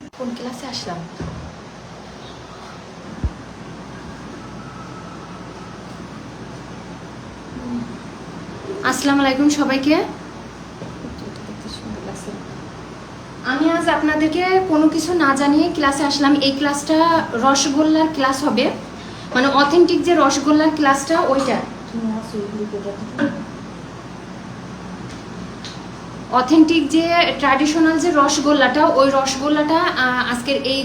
কোন ক্লাসে আসলাম? আসসালামু আলাইকুম সবাইকে। আমি আজ আপনাদেরকে কোনো কিছু না জানিয়ে ক্লাসে আসলাম। এই ক্লাসটা রসগোল্লার ক্লাস হবে, মানে অথেন্টিক যে রসগোল্লার ক্লাসটা ওইটা। অথেন্টিক যে ট্র্যাডিশনাল যে রসগোল্লাটা, ওই রসগোল্লাটা আজকের এই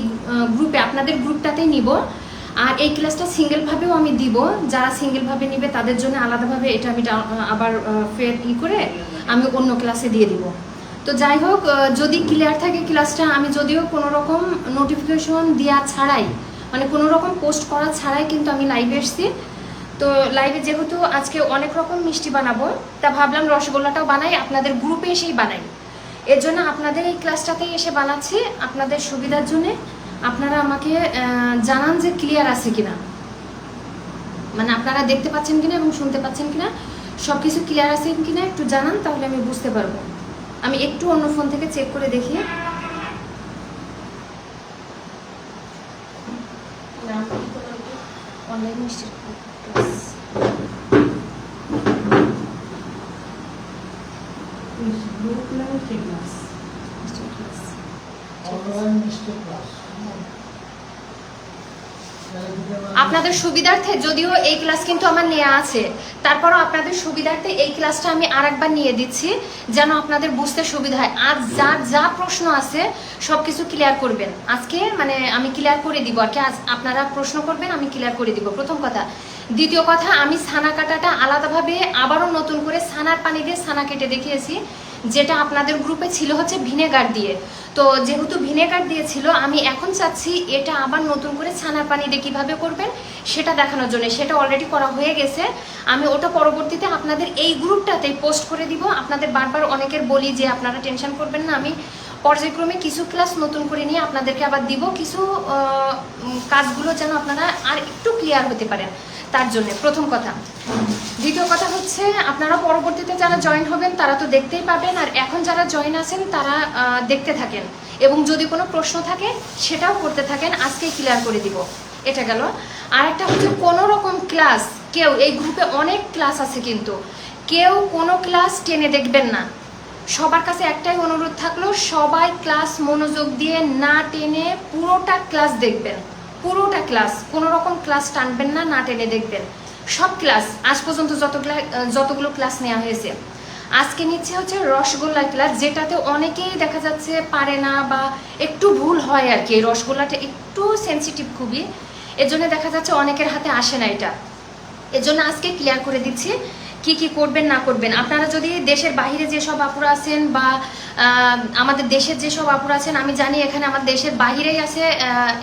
গ্রুপে, আপনাদের গ্রুপটাতেই নিব। আর এই ক্লাসটা সিঙ্গেলভাবেও আমি দিব, যারা সিঙ্গেলভাবে নিবে তাদের জন্য আলাদাভাবে এটা আমি আবার ফের করে আমি অন্য ক্লাসে দিয়ে দিব। তো যাই হোক, যদি ক্লিয়ার থাকে ক্লাসটা, আমি যদিও কোনো রকম নোটিফিকেশন দেওয়া ছাড়াই, মানে কোনো রকম পোস্ট করা ছাড়াই কিন্তু আমি লাইভে এসেছি। তো লাইভে যেহেতু আজকে অনেক রকম মিষ্টি বানাবো, তা ভাবলাম রসগোল্লাটাও বানাই, আপনাদের গ্রুপে এসেই বানাই। এর জন্য আপনাদের এই ক্লাসটাতেই এসে বানাচ্ছি আপনাদের সুবিধার জন্য। আপনারা আমাকে জানান যে ক্লিয়ার আছে কিনা, মানে আপনারা দেখতে পাচ্ছেন কিনা এবং শুনতে পাচ্ছেন কিনা, সব কিছু ক্লিয়ার আছে কিনা একটু জানান, তাহলে আমি বুঝতে পারবো। আমি একটু অন্য ফোন থেকে চেক করে দেখি। অনলাইন মিষ্টির ক্লাস আপনাদের সুবিধার্থে, যদিও এই ক্লাস কিন্তু আমার নেওয়া আছে, তারপরও আপনাদের সুবিধার্থে এই ক্লাসটা আমি আরেকবার নিয়ে দিচ্ছি, যেন আপনাদের বুঝতে সুবিধা হয়। আজ যার যা প্রশ্ন আছে সব কিছু ক্লিয়ার করবেন আজকে, মানে আমি ক্লিয়ার করে দিব আর কি। আজ আপনারা প্রশ্ন করবেন, আমি ক্লিয়ার করে দিব, প্রথম কথা। দ্বিতীয় কথা, আমি ছানা কাটাটা আলাদাভাবে আবারও নতুন করে ছানার পানি দিয়ে ছানা কেটে দেখিয়েছি, যেটা আপনাদের গ্রুপে ছিল হচ্ছে ভিনেগার দিয়ে। তো যেহেতু ভিনেগার দিয়েছিল, আমি এখন চাচ্ছি এটা আবার নতুন করে ছানার পানি দিয়ে কীভাবে করবেন সেটা দেখানোর জন্য। সেটা অলরেডি করা হয়ে গেছে, আমি ওটা পরবর্তীতে আপনাদের এই গ্রুপটাতেই পোস্ট করে দিব। আপনাদের বারবার অনেকের বলি যে আপনারা টেনশন করবেন না, আমি পর্যায়ক্রমে কিছু ক্লাস নতুন করে নিয়ে আপনাদেরকে আবার দিব, কিছু কাজগুলো যেন আপনারা আর একটু ক্লিয়ার হতে পারেন, তার জন্য প্রথম কথা। দ্বিতীয় কথা হচ্ছে, আপনারা পরবর্তীতে যারা জয়েন হবেন তারা তো দেখতেই পাবেন, আর এখন যারা জয়েন আছেন তারা দেখতে থাকেন, এবং যদি কোনো প্রশ্ন থাকে সেটাও করতে থাকেন, আজকেই ক্লিয়ার করে দিব। এটা গেল। আর একটা হচ্ছে, কোনো রকম ক্লাস কেউ, এই গ্রুপে অনেক ক্লাস আছে কিন্তু কেউ কোনো ক্লাস টেনে দেখবেন না। সবার কাছে একটাই অনুরোধ থাকলো, সবাই ক্লাস মনোযোগ দিয়ে না টেনে পুরোটা ক্লাস দেখবেন। পুরোটা ক্লাস, কোনো রকম ক্লাস টানবেন না, না টেনে দেখবেন সব ক্লাস। আজ পর্যন্ত যতগুলো ক্লাস নেওয়া হয়েছে, আজকে নিচ্ছে হচ্ছে রসগোল্লার ক্লাস, যেটাতে অনেকেই দেখা যাচ্ছে পারে না বা একটু ভুল হয় আর কি। এই রসগোল্লাটা একটু সেন্সিটিভ খুবই, এর জন্য দেখা যাচ্ছে অনেকের হাতে আসে না এটা। এর জন্য আজকে ক্লিয়ার করে দিচ্ছি কি কি করবেন না করবেন। আপনারা যদি দেশের বাইরে যেসব আপুরা আছেন বা আমাদের দেশের যেসব আপুরা আছেন, আমি জানি এখানে আমার দেশের বাইরেই আছে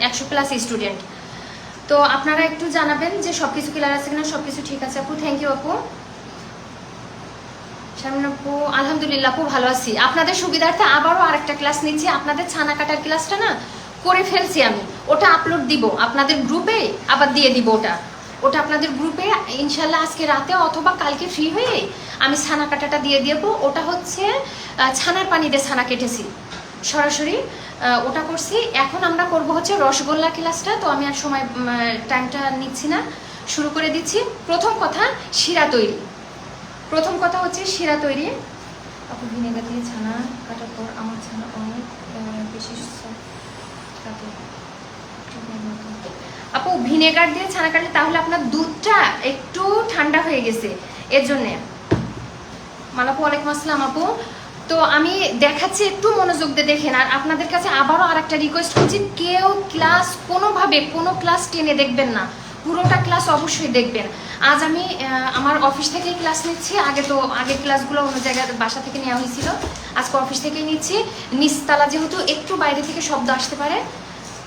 100+ স্টুডেন্ট। তো আপনারা একটু জানাবেন যে সব কিছু ক্লিয়ার আছে কিনা, সব কিছু ঠিক আছে আপু। থ্যাংক ইউ আপু। শামিন আপু, আলহামদুলিল্লাহ আপু ভালো আছি। আপনাদের সুবিধার্থে আবারও আরেকটা ক্লাস নিচ্ছি। আপনাদের ছানা কাটার ক্লাসটা না করে ফেলছি আমি, ওটা আপলোড দিব আপনাদের গ্রুপে, আবার দিয়ে দিব ওটা আপনাদের গ্রুপে ইনশাল্লাহ আজকে রাতে অথবা কালকে ফ্রি হয়ে আমি ছানা কাটাটা দিয়ে দেবো। ওটা হচ্ছে ছানার পানি দিয়ে ছানা কেটেছি সরাসরি, ওটা করছি। এখন আমরা করব হচ্ছে রসগোল্লা ক্লাসটা। তো আমি আর সময় টাইমটা নিচ্ছি না, শুরু করে দিচ্ছি। প্রথম কথা, শিরা তৈরি। প্রথম কথা হচ্ছে শিরা তৈরি। আপু, ভিনেগার দিয়ে ছানা কাটার পর আমার ছানা অনেক বেশি কাটে। আপু, ভিনেগার দিয়ে ছানা কাটলে তাহলে আপনার দুধটা একটু ঠান্ডা হয়ে গেছে, এর জন্যে। মালাপু, ওয়ালাইকুম আসসালাম আপু। তো আমি দেখাচ্ছি, একটু মনোযোগ দিয়ে দেখেন। আর আপনাদের কাছে আবারও আরেকটা রিকোয়েস্ট করছি, কেউ ক্লাস কোনোভাবে কোনো ক্লাস টেনে দেখবেন না, পুরোটা ক্লাস অবশ্যই দেখবেন। আজ আমি আমার অফিস থেকেই ক্লাস নিচ্ছি। আগের ক্লাসগুলো অন্য জায়গায় বাসা থেকে নেওয়া হয়েছিল, আজকে অফিস থেকেই নিচ্ছি। নিচতলা যেহেতু একটু বাইরে থেকে শব্দ আসতে পারে,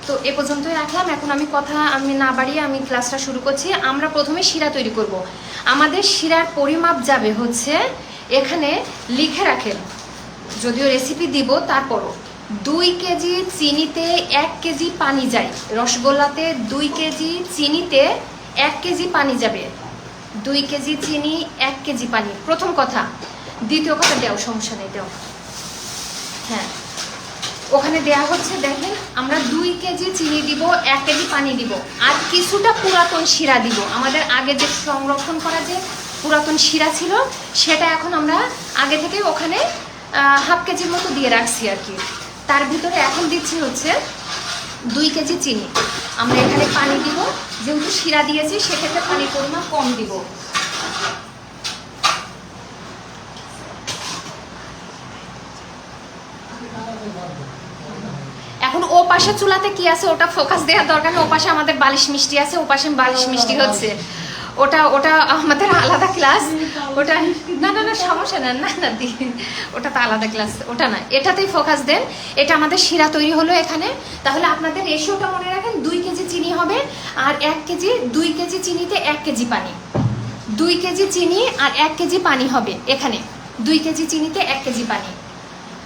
তো এ পর্যন্তই রাখলাম। এখন আমি না বাড়িয়ে আমি ক্লাসটা শুরু করছি। আমরা প্রথমে শিরা তৈরি করব। আমাদের শিরার পরিমাপ যাবে হচ্ছে, এখানে লিখে রাখেন, যদিও রেসিপি দিব তারপরও, 2 কেজি চিনিতে 1 কেজি পানি যায়। রসগোল্লাতে 2 কেজি চিনিতে 1 কেজি পানি যাবে। 2 কেজি চিনি 1 কেজি পানি, প্রথম কথা। দ্বিতীয় কথা, দেও, সমস্যা নেই, দেও। হ্যাঁ, ওখানে দেয়া হচ্ছে, দেখেন আমরা 2 কেজি চিনি দিব, 1 কেজি পানি দিব, আর কিছুটা পুরাতন শিরা দিব। আমাদের আগে যে সংরক্ষণ করা যে পুরাতন শিরা ছিল সেটা এখন আমরা আগে থেকে ওখানে হাফ কেজির মতো দিয়ে রাখছি আর কি। তার ভিতরে এখন দিচ্ছি হচ্ছে 2 কেজি চিনি। আমরা এখানে পানি দিব, যেহেতু শিরা দিয়েছি সেক্ষেত্রে পানির পরিমাণ কম দিব। এখন ও পাশে চুলাতে কি আছে ওটা ফোকাস দেওয়ার দরকার নেই, ও পাশে আমাদের বালিশ মিষ্টি আছে, ও পাশে বালিশ মিষ্টি হচ্ছে, ওটা ওটা আমাদের আলাদা ক্লাস। ওটা না না না সমস্যা না, না না দি ওটা তো আলাদা ক্লাস, ওটা না, এটাতেই ফোকাস দেন। এটা আমাদের শিরা তৈরি হলো এখানে। তাহলে আপনাদের রেশিওটা মনে রাখেন, 2 কেজি চিনি হবে আর 1 কেজি, 2 কেজি চিনিতে 1 কেজি পানি, 2 কেজি চিনি আর 1 কেজি পানি হবে এখানে, 2 কেজি চিনিতে 1 কেজি পানি।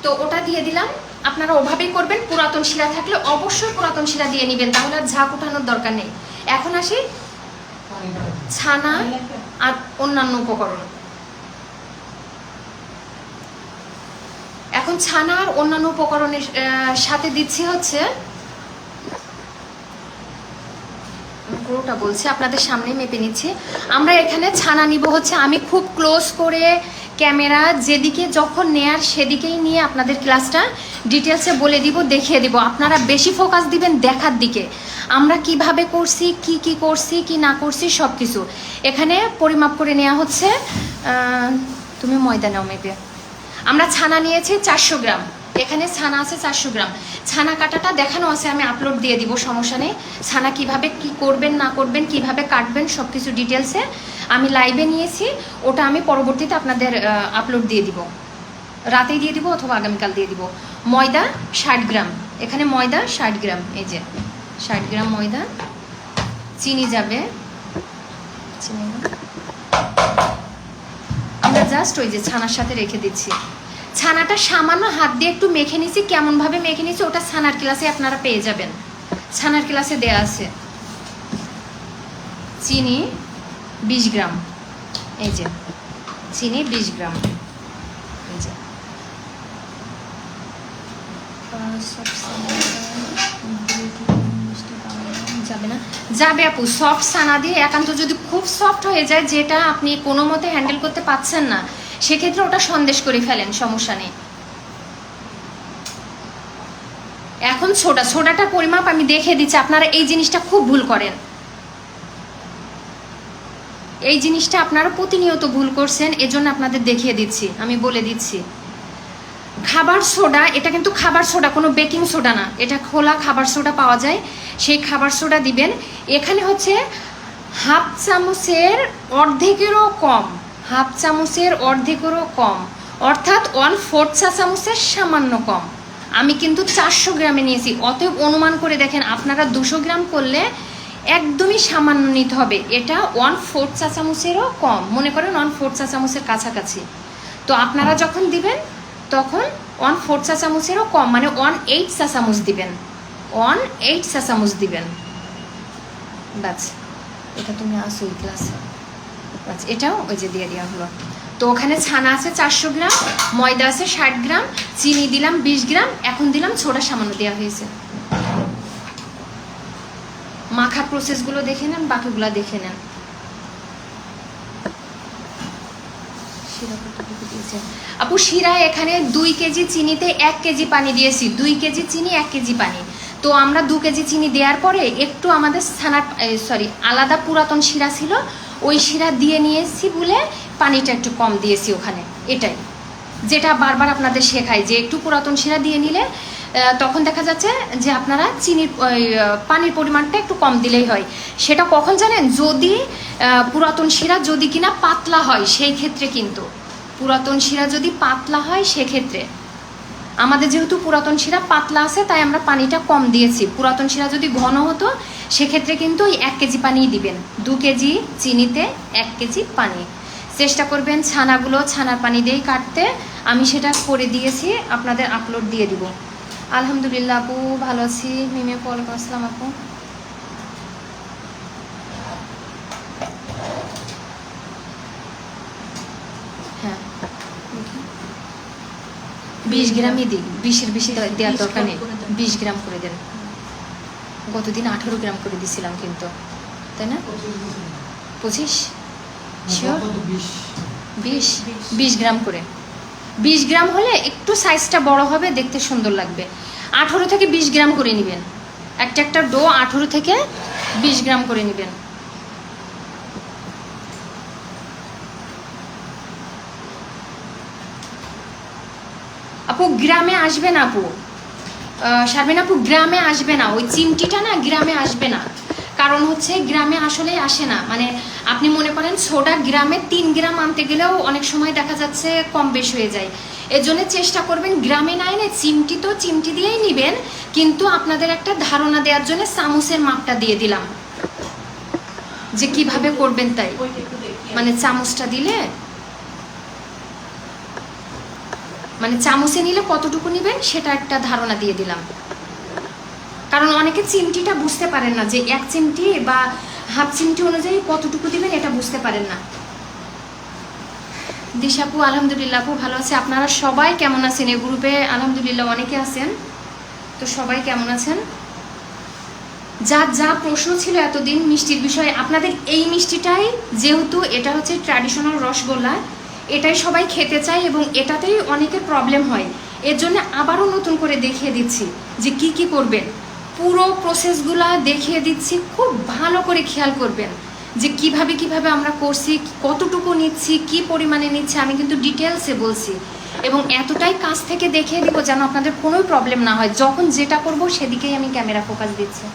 তো ওটা দিয়ে দিলাম, আপনারা ওভাবেই করবেন। পুরাতন শিরা থাকলে অবশ্যই পুরাতন শিরা দিয়ে নেবেন, তাহলে আর ঝাঁক উঠানোর দরকার নেই। এখন আসি ছানা আর অন্যান্য উপকরণ। এখন ছানা আর অন্যান্য উপকরণের সাথে দিচ্ছি হচ্ছে, পুরোটা বলছি আপনাদের সামনে মেপে নিচ্ছি। আমরা এখানে ছানা নিব হচ্ছে, আমি খুব ক্লোজ করে ক্যামেরা যেদিকে যখন নেয়ার সেদিকেই নিয়ে আপনাদের ক্লাসটা ডিটেলসে বলে দিব, দেখিয়ে দিব। আপনারা বেশি ফোকাস দিবেন দেখার দিকে, আমরা কিভাবে করছি, কি করছি, কি না করছি সব কিছু। এখানে পরিমাপ করে নেওয়া হচ্ছে, তুমি ময়দা নাও মেপে। আমরা ছানা নিয়েছি 400 গ্রাম, এখানে ছানা আছে 400 গ্রাম। ছানা কাটাটা দেখানো আছে, আমি আপলোড দিয়ে দিব, সমস্যা নেই। ছানা কিভাবে কি করবেন না করবেন, কিভাবে কাটবেন সব কিছু ডিটেলসে আমি লাইভে নিয়েছি, ওটা আমি পরবর্তীতে আপনাদের আপলোড দিয়ে দিব, রাতেই দিয়ে দিব অথবা আগামীকাল দিয়ে দিব। ময়দা 60 গ্রাম, এখানে ময়দা 60 গ্রাম, এই যে 60 গ্রাম ময়দা। চিনি যাবে, চিনি আমরা জাস্ট ওই যে ছানার সাথে রেখে দিচ্ছি। ছানাটা সামান্য হাত দিয়ে একটু মেখে নিছি, কেমনভাবে মেখে নিছি ওটা ছানার ক্লাসে আপনারা পেয়ে যাবেন, ছানার ক্লাসে দেয়া আছে। চিনি 20 গ্রাম, এই যে চিনি 20 গ্রাম, এই যে যাবে না, যাবে আপু। সফট ছানা দিয়ে একান্ত যদি খুব সফট হয়ে যায়, যেটা আপনি কোনো মতে হ্যান্ডেল করতে পারছেন না, সেক্ষেত্রে ওটা সন্দেশ করে ফেলেন, সমস্যা নেই। এখন সোডাটার পরিমাপ আমি দেখে দিচ্ছি, আপনারা এই জিনিসটা খুব ভুল করেন, এই জিনিসটা আপনারা প্রতিনিয়ত ভুল করছেন, এজন্য আপনাদের দেখিয়ে দিচ্ছি, আমি বলে দিচ্ছি। খাবার সোডা, এটা কিন্তু খাবার সোডা, কোনো বেকিং সোডা না, এটা খোলা খাবার সোডা পাওয়া যায়, সেই খাবার সোডা দিবেন। এখানে হচ্ছে হাফ চামচের অর্ধেকেরও কম, হাফ চামচের অর্ধেকেরও কম, অর্থাৎ 1/4 চা চামচের সামান্য কম। আমি কিন্তু 400 গ্রামে নিয়েছি, অতএব অনুমান করে দেখেন আপনারা 200 গ্রাম করলে একদমই সামান্য নিতে হবে। এটা 1/4 চা চামচেরও কম, মনে করেন 1/4 চা চামচের কাছাকাছি। তো আপনারা যখন দিবেন তখন 1/4 চা চামচেরও কম, মানে 1/8 চা চামচ দিবেন, 1/8 চা চামচ দিবেন। বাস, এটা তুমি আসো ওই ক্লাসে, বাস এটাও ওই যে দিয়ে দেওয়া হলো। তো ওখানে ছানা আছে 400 গ্রাম, ময়দা আছে 60 গ্রাম, চিনি দিলাম 20 গ্রাম, এখন দিলাম ছোড়া সামান্য দেওয়া হয়েছে। মাখার প্রসেসগুলো দেখে নেন, বাকিগুলো দেখে নেন। আপু শিরা এখানে 2 কেজি চিনিতে 1 কেজি পানি দিয়েছি, 2 কেজি চিনি 1 কেজি পানি। তো আমরা 2 কেজি চিনি দেওয়ার পরে একটু আমাদের ছানার আলাদা পুরাতন শিরা ছিল, ওই শিরা দিয়ে নিয়েছি বলে পানিটা একটু কম দিয়েছি ওখানে, এটাই যেটা বারবার আপনাদের শেখাই, যে একটু পুরাতন শিরা দিয়ে নিলে তখন দেখা যাচ্ছে যে আপনারা চিনির পানির পরিমাণটা একটু কম দিলেই হয়। সেটা কখন জানেন, যদি পুরাতন শিরা যদি কিনা পাতলা হয়, সেই ক্ষেত্রে কিন্তু পুরাতন শিরা যদি পাতলা হয় সেক্ষেত্রে, আমাদের যেহেতু পুরাতন শিরা পাতলা আছে তাই আমরা পানিটা কম দিয়েছি। পুরাতন শিরা যদি ঘন হতো সেক্ষেত্রে কিন্তু ওই 1 কেজি পানিই দিবেন, 2 কেজি চিনিতে 1 কেজি পানি। চেষ্টা করবেন ছানাগুলো ছানার পানি দিয়েই কাটতে, আমি সেটা করে দিয়েছি, আপনাদের আপলোড দিয়ে দিব। আলহামদুলিল্লাহ আপু, ভালো আছি। মিমে ওয়ালাইকুম আসসালাম আপু। হ্যাঁ 20 গ্রামই দিই, 20-এর বেশি দেওয়ার দরকার নেই, 20 গ্রাম করে দেন। গতদিন 18 গ্রাম করে দিছিলাম কিন্তু, তাই না? 25 শিওর? 20 গ্রাম করে, 20 গ্রাম হলে একটু সাইজটা বড় হবে, দেখতে সুন্দর লাগবে। 18 থেকে 20 গ্রাম করে নেবেন, একটা ডো 18 থেকে 20 গ্রাম করে নেবেন। আপু গ্রামে আসবে না, আপু শারমিন আপু গ্রামে আসবে না, ওই চিমটিটা না গ্রামে আসবে না। কারণ হচ্ছে গ্রামে আসলে আসে না, মানে আপনি মনে করেন সোডা গ্রামে 3 গ্রাম আনতে গেলেও অনেক সময় দেখা যাচ্ছে কম বেশ হয়ে যায়। এর জন্য চেষ্টা করবেন গ্রামে না এনে চিমটি তো চিমটি দিয়েই নেবেন, কিন্তু আপনাদের একটা ধারণা দেওয়ার জন্য চামচের মাপটা দিয়ে দিলাম যে কিভাবে করবেন। তাই মানে চামচটা দিলে, মানে চামচে নিলে কতটুকু নেবেন সেটা একটা ধারণা দিয়ে দিলাম। কারণ অনেকে চিমটিটা বুঝতে পারেন না, যে 1 চিমটি বা হাফ চিমটি অনুযায়ী কতটুকু দিবেন এটা বুঝতে পারেন না। দিশাপু আলহামদুলিল্লাহ আপু ভালো আছে। আপনারা সবাই কেমন আছেন? এই গ্রুপে আলহামদুলিল্লাহ অনেকে আছেন, তো সবাই কেমন আছেন? যা প্রশ্ন ছিল এতদিন মিষ্টির বিষয়ে, আপনাদের এই মিষ্টিটাই, যেহেতু এটা হচ্ছে ট্র্যাডিশনাল রসগোল্লা, এটাই সবাই খেতে চায় এবং এটাতেই অনেকের প্রবলেম হয়। এর জন্য আবারও নতুন করে দেখিয়ে দিচ্ছি যে কি কি করবেন, পুরো প্রসেসগুলা দেখিয়ে দিচ্ছি, খুব ভালো করে খেয়াল করবেন যে কিভাবে আমরা করছি, কতটুকু নিচ্ছি, কি পরিমাণে নিচ্ছি, আমি কিন্তু ডিটেলসে বলছি এবং এতটাই কাছ থেকে দেখিয়ে দিব যেন আপনাদের কোনো প্রবলেম না হয়। যখন যেটা করব সেদিকেই আমি ক্যামেরা ফোকাস দিচ্ছি।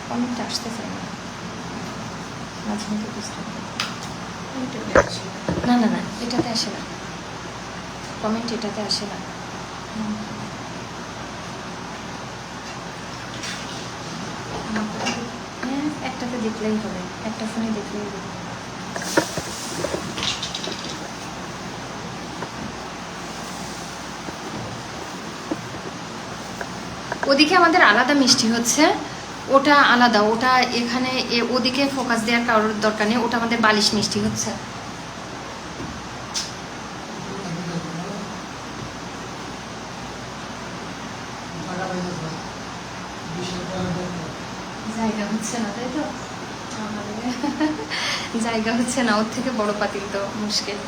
কমেন্ট আসতে চাই না, মাঝে মধ্যে বুঝতে না না না, এটাতে আসে না কমেন্ট, এটাতে আসে না। হ্যাঁ একটাতে দেখলেই হবে, একটা ফোনে দেখলেই হবে। ওদিকে আমাদের আলাদা মিষ্টি হচ্ছে, ওটা আলাদা, ওটা এখানে ওদিকে ফোকাস দেওয়ার কারোর দরকার নেই, ওটা আমাদের বালিশ মিষ্টি হচ্ছে। জায়গা হচ্ছে না, তাই তো জায়গা হচ্ছে না, ওর থেকে বড় পাতিল তো মুশকিল।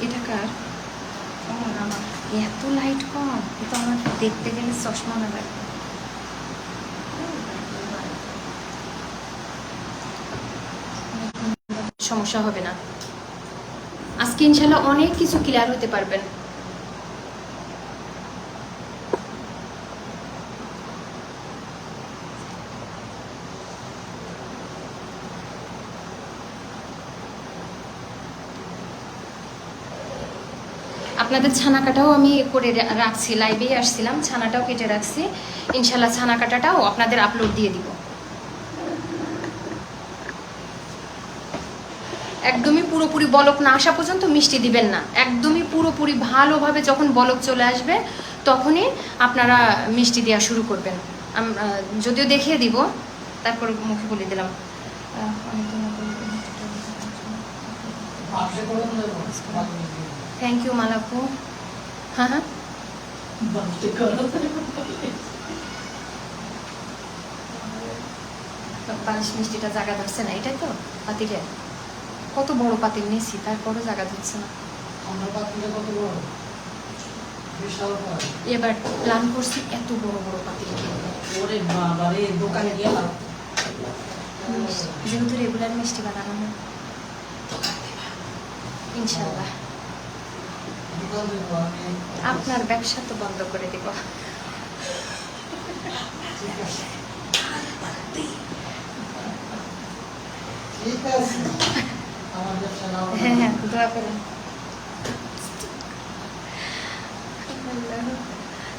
এটা কার? আমার এত লাইট কম, তো আমার দেখতে গেলে চশমা না লাগবে। সমস্যা হবে না, আজকে ইনশাল্লাহ অনেক কিছু ক্লিয়ার হতে পারবেন। আপনাদের ছানা কাটাও আমি করে রাখছি, লাইভেই আসছিলাম, ছানাটাও কেটে রাখছি, ইনশাল্লাহ ছানা কাটাটাও আপনাদের আপলোড দিয়ে দিব। একদমই পুরোপুরি বলক না আসা পর্যন্ত মিষ্টি দিবেন না, একদমই পুরোপুরি ভালোভাবে যখন বলক চলে আসবে তখনই আপনারা মিষ্টি দেওয়া শুরু করবেন। যদিও দেখিয়ে দিব, তারপর মুখে বলে দিলাম। থ্যাংক ইউ মালাপু। হ্যাঁ হ্যাঁ বালিশ মিষ্টিটা জায়গা ধরছে না, এটাই তো পাতিলে কত বড় পাতিল নিয়েছি তারপরও জায়গা ধরছে না। এবার প্ল্যান করছি এত বড় বড় পাতিল দোকানে গেলাম, যেহেতু রেগুলার মিষ্টি বানানো হয় ইনশাল্লাহ আপনার ব্যবসা তো বন্ধ করে দেব। হ্যাঁ হ্যাঁ দোয়া করেন।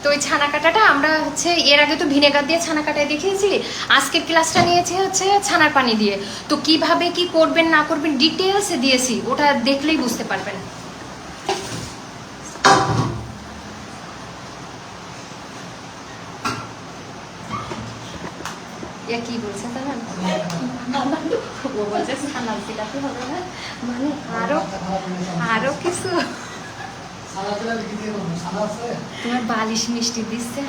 তো ওই ছানা কাটাটা আমরা হচ্ছে এর আগে তো ভিনেগার দিয়ে ছানা কাটায় দেখিয়েছি, আজকের ক্লাসটা নিয়েছি হচ্ছে ছানার পানি দিয়ে। তো কিভাবে কি করবেন না করবেন ডিটেলসে দিয়েছি, ওটা দেখলেই বুঝতে পারবেন। কি বলছে জানেন, ও বলছে ছানা জিলাপি হবে না, মানে আরো কিছু তোমার বালিশ মিষ্টি দিচ্ছে।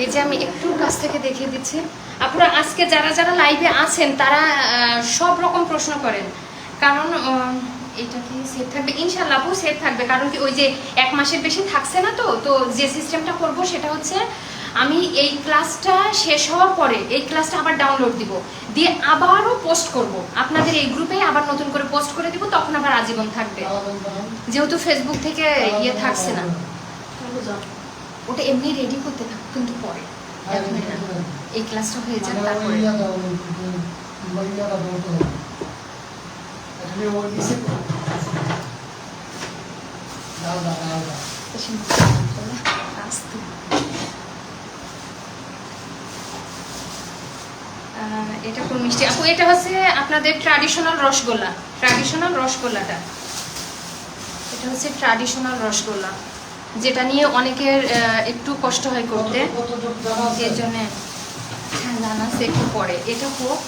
এই যে আমি একটু কাছ থেকে দেখিয়ে দিচ্ছি। আপনারা আজকে যারা যারা লাইভে আছেন তারা সব রকম প্রশ্ন করেন, কারণ এটা কি সেট থাকবে? ইনশাআল্লাহ আপু সেট থাকবে, কারণ কি ওই যে 1 মাসের বেশি থাকছে না। তো যে সিস্টেমটা করব সেটা হচ্ছে আমি এই ক্লাসটা শেষ হওয়ার পরে এই ক্লাসটা আবার ডাউনলোড দিব, দিয়ে আবারও পোস্ট করব আপনাদের এই গ্রুপে, আবার নতুন করে পোস্ট করে দিব, তখন আবার আজীবন থাকবে, যেহেতু ফেসবুক থেকে ইয়ে থাকছে না। ওটা এমনি রেডি করতে থাক, কিন্তু পরে এখন না, এই ক্লাসটা হয়ে যাক তারপরে। এটা কোন মিষ্টি আপু? এটা হচ্ছে আপনাদের ট্র্যাডিশনাল রসগোল্লা, ট্র্যাডিশনাল রসগোল্লাটা, এটা হচ্ছে ট্র্যাডিশনাল রসগোল্লা, যেটা নিয়ে অনেকের একটু কষ্ট হয় করতে, এর জন্য জানা সে একটু পরে। এটা হোক,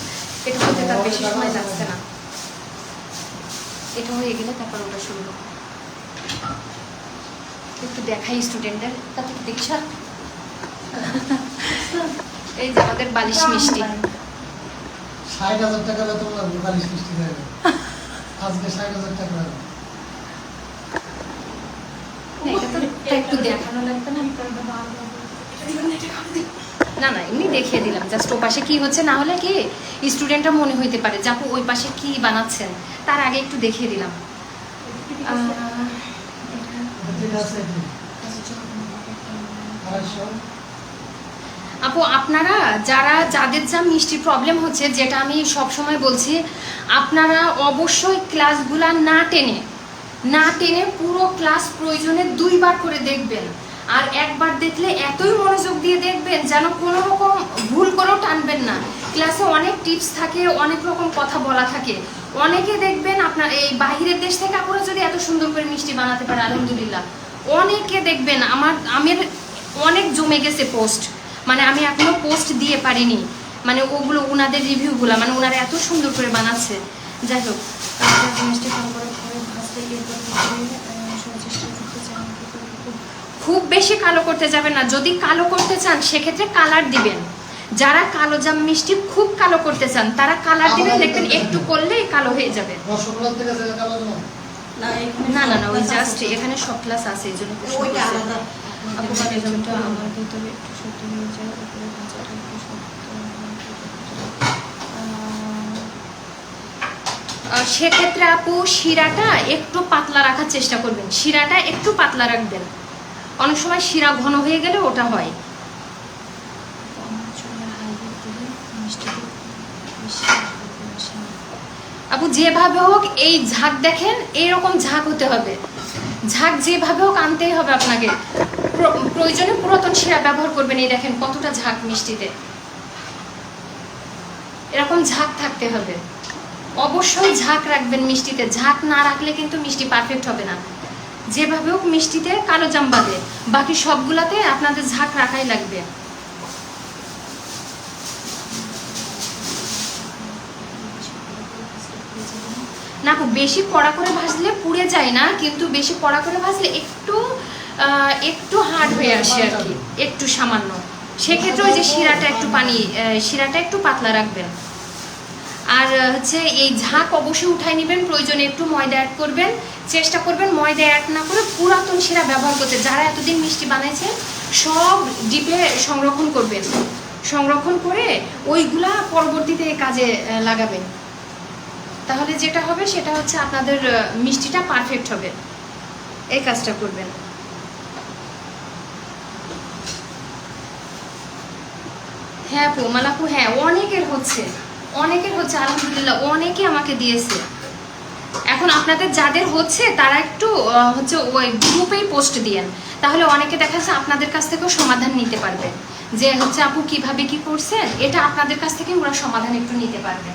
এটা হতে তার বেশি সময় লাগছে না, এটা হয়ে গেলে তারপর ওটা শুরু হোক। একটু দেখাই স্টুডেন্টদের, তাতে কি দেখছ? এই যে আমাদের বালিশ মিষ্টি, ৬০,০০০ টাকা বেতন লাগবে বালিশ মিষ্টি দেবে আজকে, ৬০,০০০ টাকা একটু দেখানো লাগবে না? না না, এমনি দেখিয়ে দিলাম জাস্ট ও পাশে কি হচ্ছে, না হলে কি স্টুডেন্টরা মনে হইতে পারে যে আপু ওই পাশে কি বানাচ্ছেন, তার আগে একটু দেখিয়ে দিলাম। আপু আপনারা যাদের যা মিষ্টি প্রবলেম হচ্ছে, যেটা আমি সব সময় বলছি, আপনারা অবশ্যই ক্লাসগুলা না টেনে পুরো ক্লাস প্রয়োজনে 2 বার করে দেখবেন, আর একবার দেখলে এতই মনোযোগ দিয়ে দেখবেন যেন কোনো রকম ভুল করেও টানবেন না। ক্লাসে অনেক টিপস থাকে, অনেক রকম কথা বলা থাকে। অনেকে দেখবেন আপনার এই বাহিরের দেশ থেকে আপনারা যদি এত সুন্দর করে মিষ্টি বানাতে পারে আলহামদুলিল্লাহ, অনেকে দেখবেন আমার অনেক জমে গেছে পোস্ট, মানে আমি এখনো পোস্ট দিয়ে পারিনি, মানে ওগুলো ওনাদের রিভিউগুলো, মানে ওনারা এত সুন্দর করে বানাচ্ছে। যাই হোক, মিষ্টি খুব বেশি কালো করতে যাবেন না, যদি কালো করতে চান সেক্ষেত্রে কালার দিবেন। যারা কালো জাম মিষ্টি খুব কালো করতে চান তারা কালার দিবেন, দেখবেন একটু করলেই কালো হয়ে যাবে। না না না, ওই জাস্ট এখানে সব ক্লাস আছে, এই জন্য আমার ভিতরে একটু সত্যি হয়ে যায়। সেক্ষেত্রে আপু শিরাটা একটু পাতলা রাখার চেষ্টা করবেন, শিরাটা একটু পাতলা রাখবেন, অনেক সময় শিরা ঘন হয়ে গেলে ওটা হয়। আপু যেভাবে হোক এই ঝাঁক দেখেন, এইরকম ঝাঁক হতে হবে, ঝাঁক যেভাবে হোক আনতেই হবে আপনাকে। প্রয়োজনে পুরাতন শিরা ব্যবহার করবেন। এই দেখেন কতটা ঝাঁক মিষ্টিতে, এরকম ঝাঁক থাকতে হবে, অবশ্যই ঝাঁক রাখবেন মিষ্টিতে। ঝাঁক না রাখলে কিন্তু মিষ্টি পারফেক্ট হবে না। যেভাবে হোক মিষ্টিতে কালো জাম বাদে বাকি সবগুলাতে আপনাদের ঝাঁক রাখাই লাগবে। না বেশি কড়া করে ভাজলে পুড়ে যায় না, কিন্তু বেশি কড়া করে ভাজলে একটু হার্ড হয়ে আসে আর কি, একটু সামান্য। সেক্ষেত্রে ওই যে শিরাটা একটু পাতলা রাখবেন। আর হচ্ছে এই ঝাঁক অবশ্যই উঠাই নেবেন, প্রয়োজনে একটু ময়দা অ্যাড করবেন, চেষ্টা করবেন ময়দা অ্যাড না করে পুরাতন শিরা ব্যবহার করতে। যারা এতদিন মিষ্টি বানাইছে সব ডিপে সংরক্ষণ করবেন, সংরক্ষণ করে ওইগুলা পরবর্তীতে কাজে লাগাবেন। তাহলে যেটা হবে সেটা হচ্ছে আপনাদের মিষ্টিটা পারফেক্ট হবে। এই কাজটা করবেন। হ্যাঁ পোমালাপু, হ্যাঁ অনেকের হচ্ছে আলহামদুলিল্লাহ, অনেকে আমাকে দিয়েছে। এখন আপনাদের যাদের হচ্ছে তারা একটু হচ্ছে ওই গ্রুপেই পোস্ট দিয়েন, তাহলে অনেকে দেখা যাচ্ছে আপনাদের কাছ থেকেও সমাধান নিতে পারবে যে হচ্ছে আপু কিভাবে কি করছেন, এটা আপনাদের কাছ থেকে ওরা সমাধান একটু নিতে পারবে।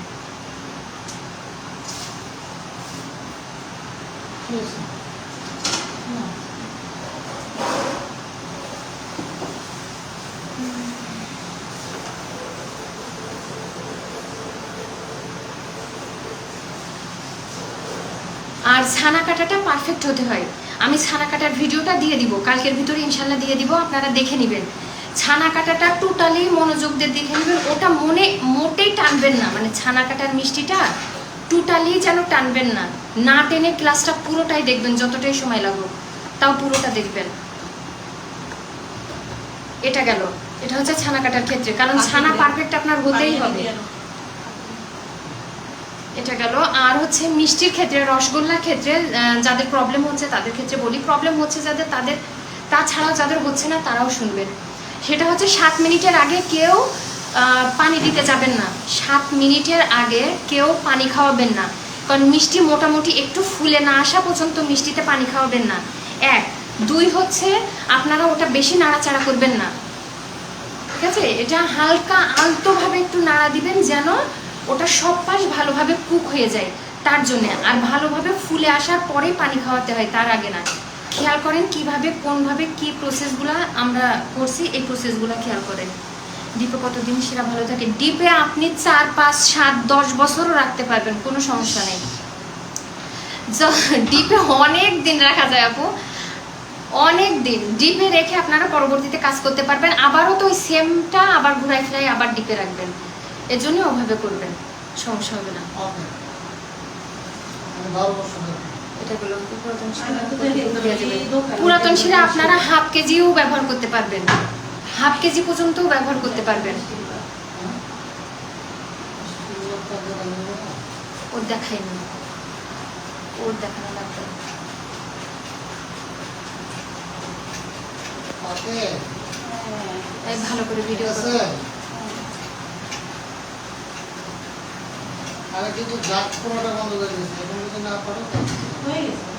ঠিক আছে। আর ছানা কাটাটা পারফেক্ট হতে হয়। আমি ছানা কাটার ভিডিওটা দিয়ে দিব, কালকের ভিতরে ইনশাল্লাহ দিয়ে দিব, আপনারা দেখে নেবেন। ছানা কাটাটা টোটালি মনোযোগ দিয়ে দেখে নেবেন, ওটা মোটেই টানবেন না, মানে ছানা কাটার মিষ্টিটা টোটালি যেন টানবেন না, না টেনে ক্লাসটা পুরোটাই দেখবেন, যতটাই সময় লাগুক তাও পুরোটা দেখবেন। এটা গেল, এটা হচ্ছে ছানা কাটার ক্ষেত্রে, কারণ ছানা পারফেক্ট আপনার হতেই হবে। এটা গেল। আর হচ্ছে মিষ্টির ক্ষেত্রে, রসগোল্লার ক্ষেত্রে যাদের প্রবলেম হচ্ছে তাদের ক্ষেত্রে বলি, প্রবলেম হচ্ছে যাদের তাদের, তাছাড়াও যাদের হচ্ছে না তারাও শুনবেন। সেটা হচ্ছে 7 মিনিটের আগে কেউ পানি দিতে যাবেন না, 7 মিনিটের আগে কেউ পানি খাওয়াবেন না, কারণ মিষ্টি মোটামুটি একটু ফুলে না আসা পর্যন্ত মিষ্টিতে পানি খাওয়াবেন না। 1, 2 হচ্ছে আপনারা ওটা বেশি নাড়াচাড়া করবেন না, ঠিক আছে? এটা হালকা আলতোভাবে একটু নাড়া দিবেন যেন ওটা সব পাশ ভালোভাবে কুক হয়ে যায়, তার জন্য। আর ভালোভাবে ফুলে আসার পরে পানি খাওয়াতে হয়, তার আগে না। খেয়াল করেন কিভাবে কোনভাবে কি প্রসেসগুলো আমরা করছি, এই প্রসেসগুলো খেয়াল করেন। ডিপে কতদিন সেটা ভালো থাকে? ডিপে আপনি 4, 5, 7, 10 বছরও রাখতে পারবেন, কোনো সমস্যা নেই। ডিপে অনেক দিন রাখা যায় আপু, অনেক দিন ডিপে রেখে আপনারা পরবর্তীতে কাজ করতে পারবেন। আবারও তো ওই সেমটা আবার ঘুরাই ফিরাই আবার ডিপে রাখবেন, এর জন্য ওভাবে করবেন, সমস্যা হবে না। ওকে। আমি 10 বছর ধরে। এটা হলো পুরাতন শিরা, আপনারা হাফ কেজিও ব্যবহার করতে পারবেন, হাফ কেজি পর্যন্তও ব্যবহার করতে পারবেন। ওর দেখাইনি, ওর দেখানো লাগবে। ওকে। তাই ভালো করে ভিডিও আছে। আরে কিন্তু জাত করাটা বন্ধ করে দিয়েছে, এখন যদি না পারো হয়ে গেছে।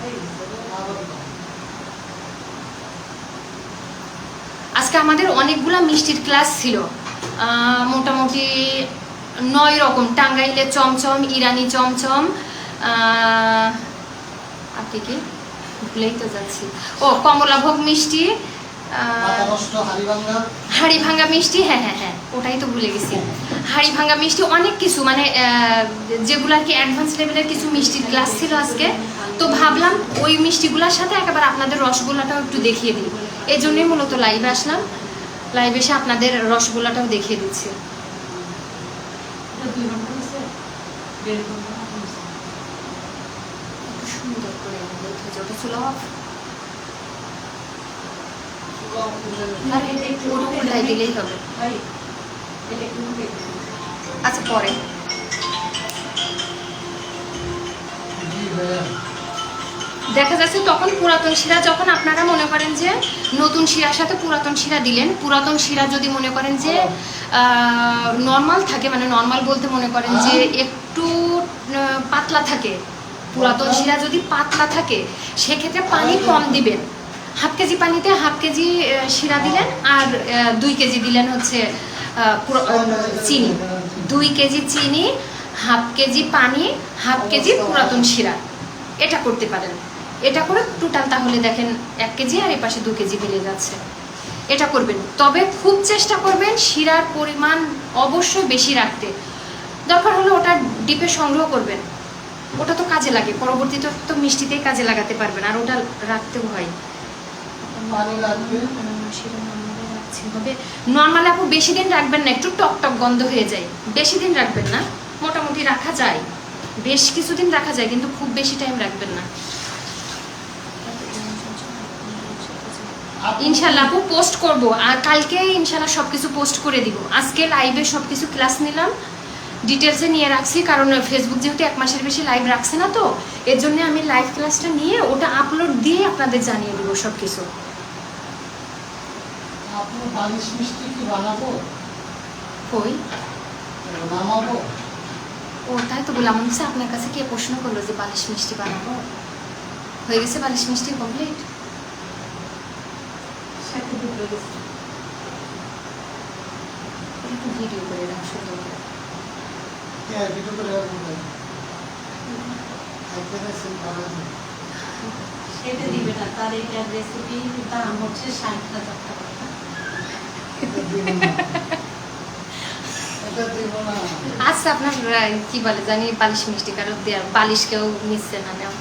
আজকে আমাদের অনেকগুলা মিষ্টির ক্লাস ছিল, মোটামুটি 9 রকম। টাঙ্গাইলের চমচম, ইরানি চমচম, আর কি ভুলেই তো যাচ্ছি, ও কমলাভোগ মিষ্টি, হাড়ি ভাঙ্গা মিষ্টি, হ্যাঁ হ্যাঁ হ্যাঁ ওটাই তো ভুলে গেছি, হাড়ি ভাঙ্গা মিষ্টি, অনেক কিছু, মানে যেগুলো আর কি অ্যাডভান্স লেভেলের কিছু মিষ্টির ক্লাস ছিল আজকে। তো ভাবলাম ওই মিষ্টিগুলোর সাথে একেবারে আপনাদের রসগোল্লাটাও একটু দেখিয়ে দিই, এই জন্যই মূলত লাইভে আসলাম। লাইভে এসে আপনাদের রসগোল্লাটাও দেখিয়ে দিচ্ছি। সুন্দর করে ওটা ছিল উল্টাই দিলেই হবে। আচ্ছা পরে দেখা যাচ্ছে তখন পুরাতন শিরা, যখন আপনারা মনে করেন যে নতুন শিরার সাথে পুরাতন শিরা দিলেন, পুরাতন শিরা যদি মনে করেন যে নর্মাল থাকে, মানে নর্মাল বলতে মনে করেন যে একটু পাতলা থাকে, পুরাতন শিরা যদি পাতলা থাকে সেক্ষেত্রে পানি কম দিবেন। হাফ কেজি পানিতে হাফ কেজি শিরা দিলেন, আর 2 কেজি দিলেন হচ্ছে চিনি, 2 কেজি চিনি, হাফ কেজি পানি, হাফ কেজি পুরাতন শিরা, এটা করতে পারেন। এটা করে টোটাল তাহলে দেখেন 1 কেজি আর এপাশে 2 কেজি মিলে যাচ্ছে। এটা করবেন, তবে খুব চেষ্টা করবেন শিরার পরিমাণ অবশ্যই বেশি রাখতে। দরকার হলে ওটা ডিপে সংগ্রহ করবেন, ওটা তো কাজে লাগে, পরবর্তীতে তো মিষ্টিতেই কাজে লাগাতে পারবেন, আর ওটা রাখতেও হয়। নর্মাল আপু বেশি দিন রাখবেন না, একটু টক টক গন্ধ হয়ে যায়, বেশি দিন রাখবেন না, মোটামুটি রাখা যায়, বেশ কিছুদিন রাখা যায়, কিন্তু খুব বেশি টাইম রাখবেন না। ইনশাল্লাহ আপু পোস্ট করব, আর কালকে ইনশাল্লাহ সবকিছু পোস্ট করে দিব। আজকে লাইভে সবকিছু ক্লাস নিলাম, ডিটেলসে নিয়ে রাখছি, কারণ ফেসবুক যেহেতু 1 মাসের বেশি লাইভ রাখছে না, তো এর জন্য আমি লাইভ ক্লাসটা নিয়ে ওটা আপলোড দিয়ে আপনাদের জানিয়ে দেবো সব কিছু। আপনার বালিশ মিষ্টি কি বানাবো? কই নামাবো? ও তাই তো বললাম, মনে হচ্ছে আপনার কাছে কে প্রশ্ন করলো যে বালিশ মিষ্টি বানাবো? হয়ে গেছে বালিশ মিষ্টি কমপ্লিট? সাথে দুটো গেছে। একটু ভিডিও করে দেন সুন্দর করে। কে আর ভিডিও করে আর বলবেন? একদিনে সিম ভালো আছে। সেটা দিবে না, তার এটার রেসিপি দাম হচ্ছে 60,000 টাকা। এটা দিব না। এটা দিব না। আচ্ছা আপনার কি বলে জানি বালিশ মিষ্টি কারো দেওয়ার বালিশ কেউ নিচ্ছে না নেওয়া।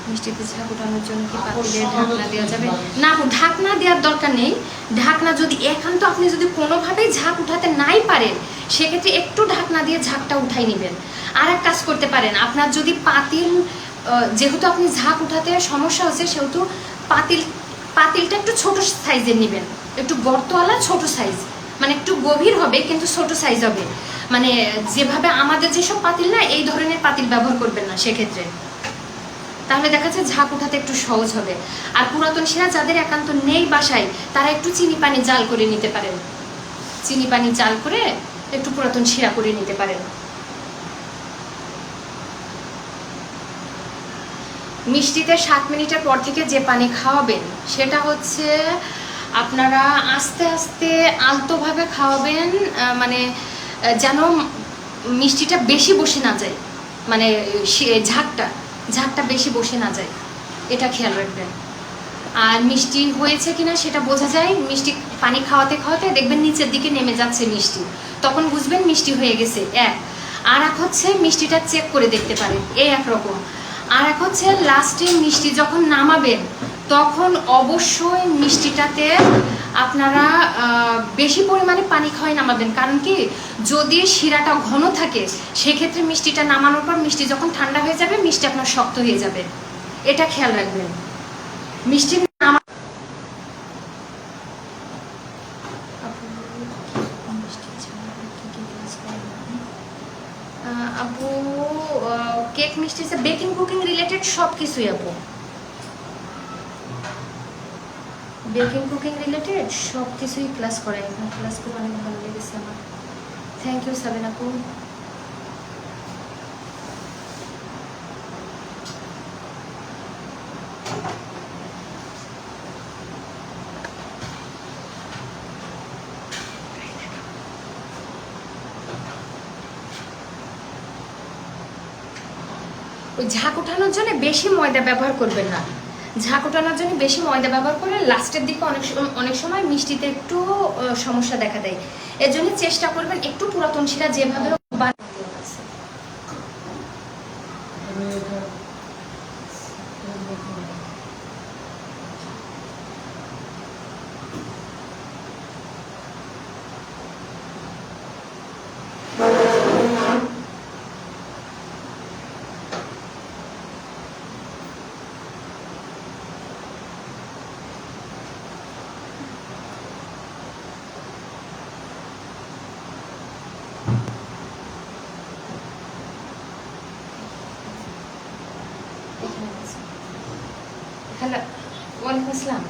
মিষ্টিতে ঝাঁক উঠানোর জন্য কি পাতিলে ঢাকনা দেওয়া যাবে? না আপু, ঢাকনা দেওয়ার দরকার নেই। ঢাকনা যদি একান্ত আপনি যদি কোনোভাবেই ঝাঁক উঠাতে নাই পারেন, সেক্ষেত্রে একটু ঢাকনা দিয়ে ঝাঁকটা উঠাই নেবেন। আর এক কাজ করতে পারেন, আপনার যদি পাতিল যেহেতু আপনি ঝাঁক উঠাতে সমস্যা হচ্ছে, সেহেতু পাতিলটা একটু ছোট সাইজের নেবেন, একটু গর্তওয়ালা ছোট সাইজ, মানে একটু গভীর হবে কিন্তু ছোট সাইজ হবে। মানে যেভাবে আমাদের যেসব পাতিল না, এই ধরনের পাতিল ব্যবহার করবেন না সেক্ষেত্রে, তাহলে দেখা যাচ্ছে ঝাঁক উঠাতে একটু সহজ হবে। আর পুরাতন শিরা যাদের একান্ত নেই বাসায়, তারা একটু চিনি পানি জাল করে নিতে পারেন, চিনি পানি জাল করে একটু পুরাতন শিরা করে নিতে পারেন। মিষ্টিতে 7 মিনিটের পর থেকে যে পানি খাওয়াবেন সেটা হচ্ছে আপনারা আস্তে আস্তে আলতোভাবে খাওয়াবেন, মানে যেন মিষ্টিটা বেশি বসে না যায়, মানে ঝাঁকটা বেশি বসে না যায়, এটা খেয়াল রাখবেন। আর মিষ্টি হয়েছে কিনা সেটা বোঝা যায়, মিষ্টি পানি খাওয়াতে খাওয়াতে দেখবেন নিচের দিকে নেমে যাচ্ছে মিষ্টি, তখন বুঝবেন মিষ্টি হয়ে গেছে। আর এক হচ্ছে মিষ্টিটা চেক করে দেখতে পারেন, এই একরকম। আর এক হচ্ছে লাস্টে মিষ্টি যখন নামাবেন তখন অবশ্যই মিষ্টিটাতে আপনারা বেশি পরিমাণে পানি খাওয়াই নামাবেন। কারণ কি, যদি শিরাটা ঘন থাকে সেক্ষেত্রে মিষ্টিটা নামানোর পর মিষ্টি যখন ঠান্ডা হয়ে যাবে, মিষ্টি আপনার শক্ত হয়ে যাবে, এটা খেয়াল রাখবেন। মিষ্টি আপু কেক মিষ্টি বেকিং কুকিং রিলেটেড সব কিছুই আপু, বেকিং কুকিং রিলেটেড সব কিছুই ক্লাস করাই। আপনার ক্লাস করে অনেক ভালো লেগেছে আমার, থ্যাংক ইউ সাবিনা আপু। ওই ঝাঁক ওঠানোর জন্য বেশি ময়দা ব্যবহার করবেন না, ঝাঁক ওঠানোর জন্য বেশি ময়দা ব্যবহার করলে লাস্টের দিকে অনেক সময় মিষ্টিতে একটু সমস্যা দেখা দেয়। এর জন্য চেষ্টা করবেন একটু পুরাতন শিরা যেভাবে আমি এটা হ্যালো, ওয়ালাইকুম আসসালাম।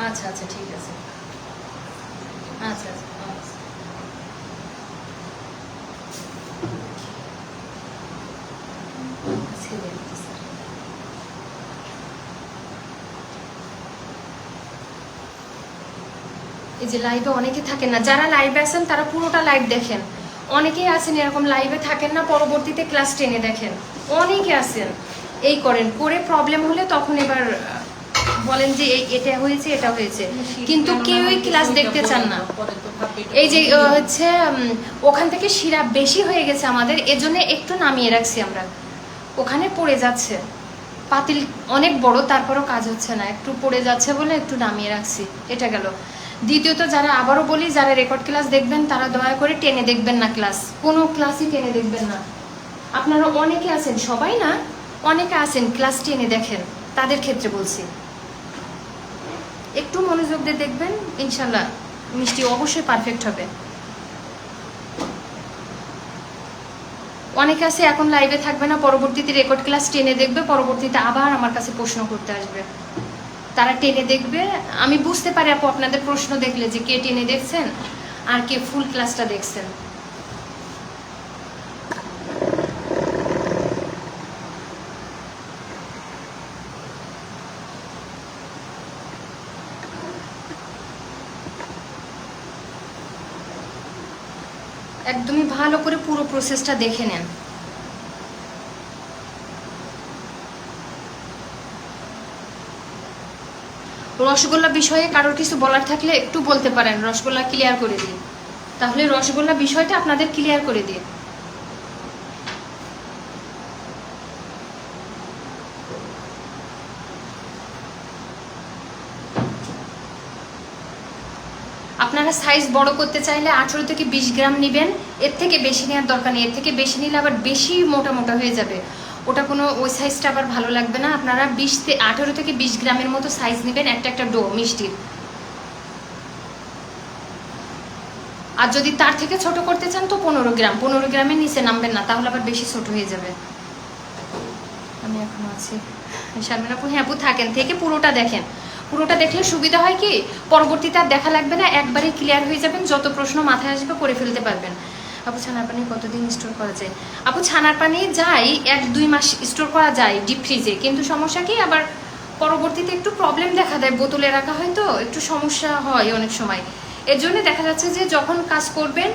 আচ্ছা আচ্ছা ঠিক আছে, আচ্ছা আচ্ছা আচ্ছা। ছেড়ে দিচ্ছি স্যার। এই যে লাইভে অনেকে থাকেন না, যারা লাইভে আছেন তারা পুরোটা লাইভ দেখেন। অনেকেই আছেন এরকম লাইভে থাকেন না, পরবর্তীতে ক্লাস 10-এ দেখেন, অনেকে আছেন এই করেন, করে প্রবলেম হলে তখন এবার বলেন যে এটা হয়েছে এটা হয়েছে, কিন্তু কেউই ক্লাস দেখতে চান না। এই যে হচ্ছে ওখান থেকে শিরা বেশি হয়ে গেছে আমাদের, এজন্য একটু নামিয়ে রাখছি আমরা, ওখানে পড়ে যাচ্ছে, পাতিল অনেক বড় তারপরও কাজ হচ্ছে না, একটু পড়ে যাচ্ছে বলে একটু নামিয়ে রাখছি, এটা গেল। দ্বিতীয়ত যারা, আবারও বলি, যারা রেকর্ড ক্লাস দেখবেন তারা দয়া করে টেনে দেখবেন না ক্লাস, কোনো ক্লাসই টেনে দেখবেন না। আপনারা অনেকে আছেন, সবাই না, অনেকে আছেন ক্লাস টেনে দেখেন, তাদের ক্ষেত্রে বলছি একটু মনোযোগ দিয়ে দেখবেন, ইনশাল্লাহ মিষ্টি অবশ্যই পারফেক্ট হবে। অনেকে আছে এখন লাইভে থাকবে না, পরবর্তীতে রেকর্ড ক্লাস টেনে দেখবে, পরবর্তীতে আবার আমার কাছে প্রশ্ন করতে আসবে। তারা টেনে দেখবে। আমি বুঝতে পারি আপু আপনাদের প্রশ্ন দেখলে যে কে টেনে দেখছেন আর কে ফুল ক্লাসটা দেখছেন। একদমই ভালো করে পুরো প্রসেসটা দেখে নেন। রসগোল্লা বিষয়ে কারোর কিছু বলার থাকলে একটু বলতে পারেন, রসগোল্লা ক্লিয়ার করে দিই, তাহলে রসগোল্লা বিষয়টা আপনাদের ক্লিয়ার করে দিই। আপনারা সাইজ বড় করতে চাইলে 18 থেকে 20 গ্রাম নেবেন, এর থেকে বেশি নেওয়ার দরকার নেই। এর থেকে বেশি নিলে আবার বেশি মোটা মোটা হয়ে যাবে, ওটা কোনো ওই সাইজটা আবার ভালো লাগবে না। আপনারা 18 থেকে 20 গ্রামের মতো সাইজ নেবেন একটা একটা ডো মিষ্টির। আর যদি তার থেকে ছোট করতে চান তো 15 গ্রাম, 15 গ্রামের নিচে নামবেন না, তাহলে আবার বেশি ছোট হয়ে যাবে। আমি এখনো আছি শারমিন আপু, হ্যাঁ আপু থাকেন, থেকে পুরোটা দেখেন। পুরোটা দেখলে সুবিধা হয় কি, পরবর্তীতে আর দেখা লাগবে না, একবারে ক্লিয়ার হয়ে যাবেন, যত প্রশ্ন মাথায় আসবে করে ফেলতে পারবেন। আপু ছানার পানি কতদিন স্টোর করা যায়? আপু ছানার পানি যায় 1-2 মাস স্টোর করা যায় ডিপ ফ্রিজে, কিন্তু সমস্যা কি আবার পরবর্তীতে একটু প্রবলেম দেখা দেয়, বোতলে রাখা হয় তো একটু সমস্যা হয় অনেক সময়। এর জন্য দেখা যাচ্ছে যে যখন কাজ করবেন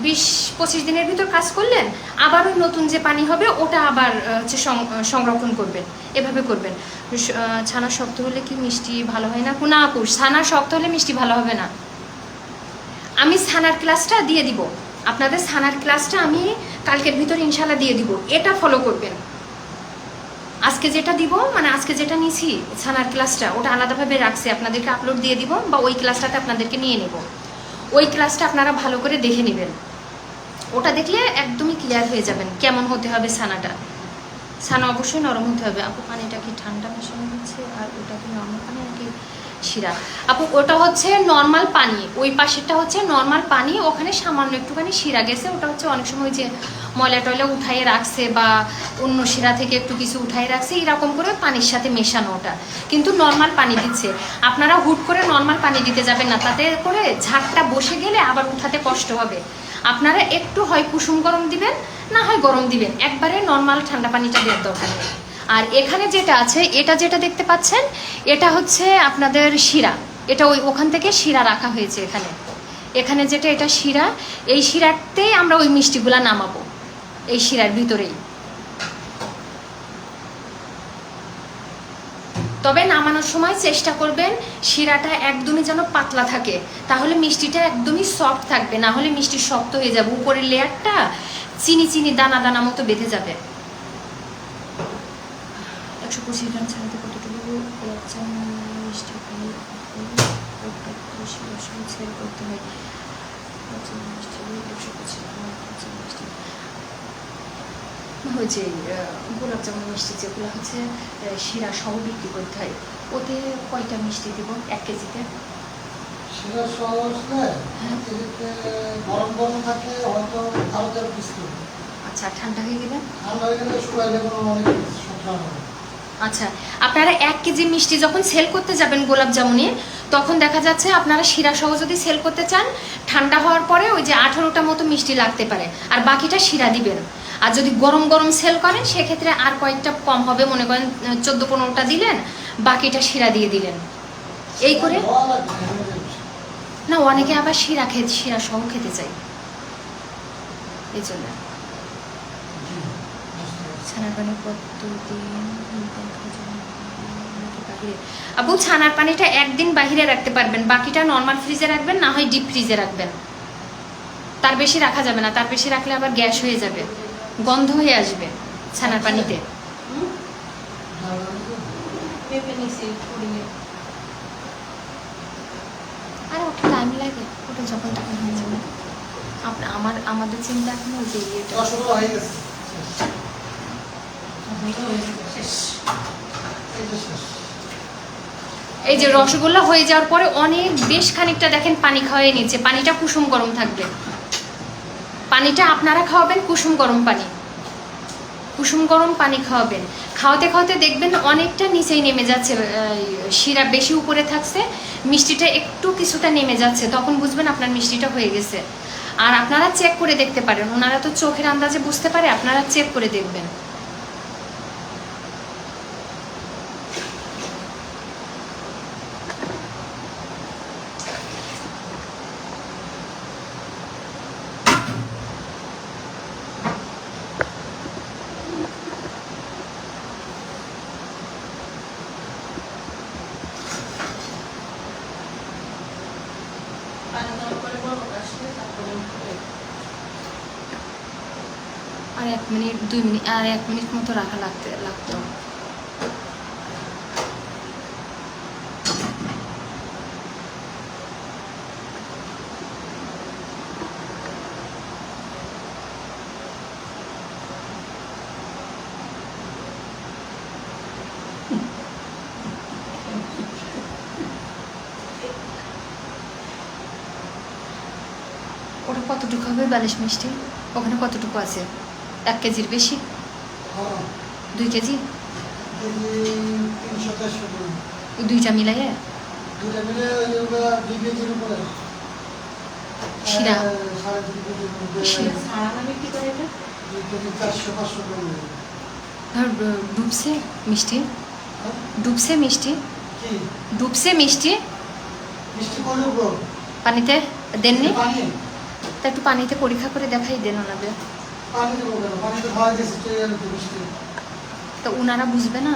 20-25 দিনের ভিতর কাজ করলেন, আবার ওই নতুন যে পানি হবে ওটা আবার হচ্ছে সংরক্ষণ করবেন, এভাবে করবেন। ছানা শক্ত হলে কি মিষ্টি ভালো হয় না? না আপু, ছানা শক্ত হলে মিষ্টি ভালো হবে না। আমি ছানার ক্লাসটা দিয়ে দিব আপনাদের, ছানার ক্লাসটা আমি কালকের ভিতর ইনশাল্লাহ দিয়ে দিব, এটা ফলো করবেন। আজকে যেটা দিব মানে আজকে যেটা নিছি ছানার ক্লাসটা, ওটা আলাদাভাবে রাখছি, আপনাদেরকে আপলোড দিয়ে দিব, বা ওই ক্লাসটাতে আপনাদেরকে নিয়ে নেব। ওই ক্লাসটা আপনারা ভালো করে দেখে নেবেন, ওটা দেখলে একদমই ক্লিয়ার হয়ে যাবেন কেমন হতে হবে ছানাটা। ছানা অবশ্যই নরম হতে হবে। আপু পানিটা কি ঠান্ডা মেশানো হচ্ছে, আর ওটা কি নর্মাল পানি নাকি শিরা? আপু ওটা হচ্ছে নর্মাল পানি, ওই পাশেরটা হচ্ছে নর্মাল পানি, ওখানে সামান্য একটুখানি শিরা গেছে, ওটা হচ্ছে অনেক সময় যে ময়লা টয়লা উঠাইয়ে রাখছে বা অন্য শিরা থেকে একটু কিছু উঠাই রাখছে, এরকম করে পানির সাথে মেশানো, ওটা কিন্তু নর্মাল পানি দিচ্ছে। আপনারা হুট করে নর্মাল পানি দিতে যাবেন না, তাতে করে ঝাড়টা বসে গেলে আবার উঠাতে কষ্ট হবে। আপনারা একটু হয় কুসুম গরম দিবেন, না হয় গরম দিবেন, একবারে নর্মাল ঠান্ডা পানিটা দেওয়ার দরকার নেই। আর এখানে যেটা আছে, এটা যেটা দেখতে পাচ্ছেন, এটা হচ্ছে আপনাদের শিরা, এটা ওখান থেকে শিরা রাখা হয়েছে এখানে। এখানে যেটা এটা শিরা, এই শিরাতেই আমরা ওই মিষ্টিগুলা নামাবো, এই শিরার ভিতরেই। তবে নামানোর সময় চেষ্টা করবেন শিরাটা একদমই যেন পাতলা থাকে, তাহলে মিষ্টিটা একদমই সফট থাকবে, না হলে মিষ্টি শক্ত হয়ে যাবে, উপরের লেয়ারটা চিনি চিনি দানা দানা মতো বেঁধে যাবে। 125 গ্রাম ছাড়াতে কতটুকু মিষ্টি সেল করতে হয়? ওই যে গোলাপ জামুন মিষ্টি যেগুলো হচ্ছে শিরা সহ বিক্রি করতে হয়, ওতে কয়টা মিষ্টি দিব 1 কেজিতে? সেটা সহজ না, গরম গরম থাকে হয়তো আরো 4 পিস করবে। আচ্ছা, ঠান্ডা হয়ে গেলে? ঠান্ডা হয়ে গেলে শুকাইলে কোনো অনেক সবটা হবে। আচ্ছা, আপনারা 1 কেজি মিষ্টি যখন সেল করতে যাবেন গোলাপ জামুনে, তখন দেখা যাচ্ছে আপনারা শিরা সহ যদি সেল করতে চান, ঠান্ডা হওয়ার পরে ওই যে 18টা মতো মিষ্টি লাগতে পারে, আর বাকিটা শিরা দিবেন। আর যদি গরম গরম সেল করেন সেক্ষেত্রে আর কয়েকটা কম হবে, মনে করেন 14-15টা দিলেন, বাকিটা শিরা দিয়ে দিলেন, এই করে। না, অনেকে আবার শিরা সহ খেতে চাই, এই জন্য। ছানার পানি কতদিন? আপু ছানার পানিটা 1 দিন বাহিরে রাখতে পারবেন, বাকিটা নর্মাল ফ্রিজে রাখবেন, না হয় ডিপ ফ্রিজে রাখবেন। তার বেশি রাখা যাবে না, তার বেশি রাখলে আবার গ্যাস হয়ে যাবে, গন্ধ হয়ে আসবে ছানার পানিতে। আর ওটা টাইম লাগে, ওটা যখন তখন হয়ে যাবে। আমাদের চিন্তা এখন ওই যে ইয়েটা হয়ে গেছে, এই যে রসগোল্লা হয়ে যাওয়ার পরে অনেক বেশ খানিকটা দেখেন পানি খাওয়াই নিচ্ছে, পানিটা কুসুম গরম থাকবে, পানিটা আপনারা খাওয়াবেন কুসুম গরম পানি, কুসুম গরম পানি খাওয়াবেন। খাওয়াতে খাওয়াতে দেখবেন অনেকটা নিচেই নেমে যাচ্ছে, শিরা বেশি উপরে থাকছে, মিষ্টিটা একটু কিছুটা নেমে যাচ্ছে, তখন বুঝবেন আপনার মিষ্টিটা হয়ে গেছে। আর আপনারা চেক করে দেখতে পারেন, ওনারা তো চোখের আন্দাজে বুঝতে পারে, আপনারা চেক করে দেখবেন। পানি দেওয়ার পরে বরফ আসলে তারপরে উঠবে। আর 1 মিনিট 2 মিনিট আর 1 মিনিট মতো রাখা লাগতো। ওটা কতটুকু হবে বালিশ মিষ্টি? ওখানে কতটুকু আছে? 1 কেজির বেশি? হ্যাঁ 2 কেজি? কেজি 300-400 গ্রাম। ওই দুইটা মিলাইয়ে? দুটা মিলে ওইগুলো 2 কেজির উপরে। শিরা? 2.5 কেজির মধ্যে শিরা। ছাড়া না বিক্রি করে এটা? 2 কেজি 400-500 গ্রাম হবে। আর ডুবছে মিষ্টি? হ্যাঁ? ডুবছে মিষ্টি? কি ডুবছে মিষ্টি মিষ্টি করে উপর পানিতে দেননি? পানি তা একটু পানিতে পরীক্ষা করে দেখাই দেন ওনাদের। পানি দেবো কেন? পানি তো খাওয়া গেছে চলে গেল তো মিষ্টি। তো ওনারা বুঝবে না?